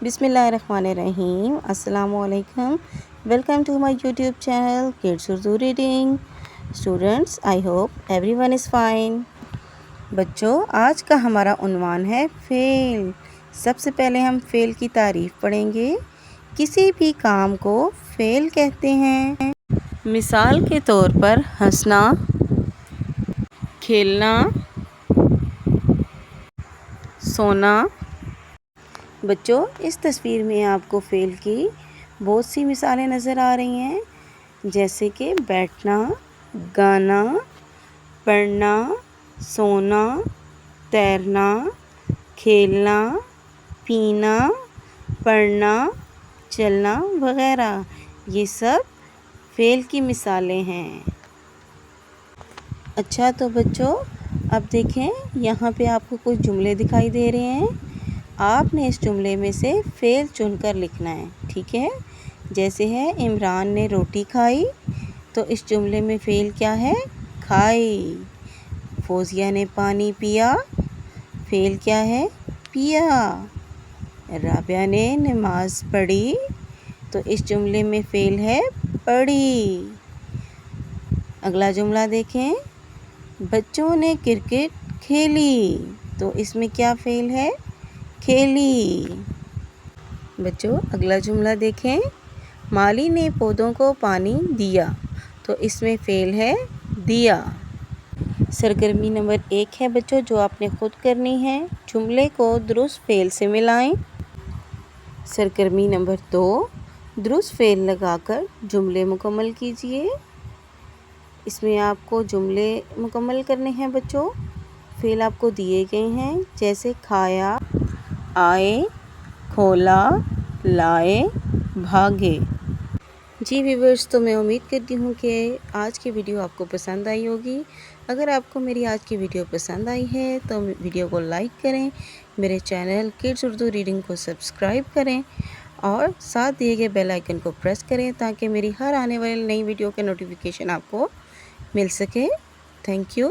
بسم اللہ الرحمن الرحیم۔ السلام علیکم۔ Welcome to my YouTube channel kids Urdu reading. Students, I hope everyone is fine. بچوں، آج کا ہمارا عنوان ہے فعل۔ سب سے پہلے ہم فعل کی تعریف پڑھیں گے۔ کسی بھی کام کو فعل کہتے ہیں۔ مثال کے طور پر ہنسنا، کھیلنا، سونا۔ بچوں، اس تصویر میں آپ کو فعل کی بہت سی مثالیں نظر آ رہی ہیں، جیسے کہ بیٹھنا، گانا، پڑھنا، سونا، تیرنا، کھیلنا، پینا، پڑھنا، چلنا وغیرہ۔ یہ سب فعل کی مثالیں ہیں۔ اچھا تو بچوں، اب دیکھیں یہاں پہ آپ کو کچھ جملے دکھائی دے رہے ہیں۔ آپ نے اس جملے میں سے فعل چن کر لکھنا ہے، ٹھیک ہے؟ جیسے ہے عمران نے روٹی کھائی، تو اس جملے میں فعل کیا ہے؟ کھائی۔ فوزیہ نے پانی پیا، فعل کیا ہے؟ پیا۔ رابعہ نے نماز پڑھی، تو اس جملے میں فعل ہے پڑھی۔ اگلا جملہ دیکھیں، بچوں نے کرکٹ کھیلی، تو اس میں کیا فعل ہے؟ کھیلی۔ بچوں، اگلا جملہ دیکھیں، مالی نے پودوں کو پانی دیا، تو اس میں فعل ہے دیا۔ سرگرمی نمبر 1 ہے بچوں، جو آپ نے خود کرنی ہے۔ جملے کو درست فعل سے ملائیں۔ سرگرمی نمبر 2، درست فعل لگا کر جملے مکمل کیجیے۔ اس میں آپ کو جملے مکمل کرنے ہیں بچوں۔ فعل آپ کو دیے گئے ہیں، جیسے کھایا، آئے، کھولا، لائے، بھاگے۔ جی ویورز، تو میں امید کرتی ہوں کہ آج کی ویڈیو آپ کو پسند آئی ہوگی۔ اگر آپ کو میری آج کی ویڈیو پسند آئی ہے تو ویڈیو کو لائک کریں، میرے چینل کڈس اردو ریڈنگ کو سبسکرائب کریں اور ساتھ دیے گئے بیل آئیکن کو پریس کریں تاکہ میری ہر آنے والی نئی ویڈیو کے نوٹیفیکیشن آپ کو مل سکے۔ Thank you.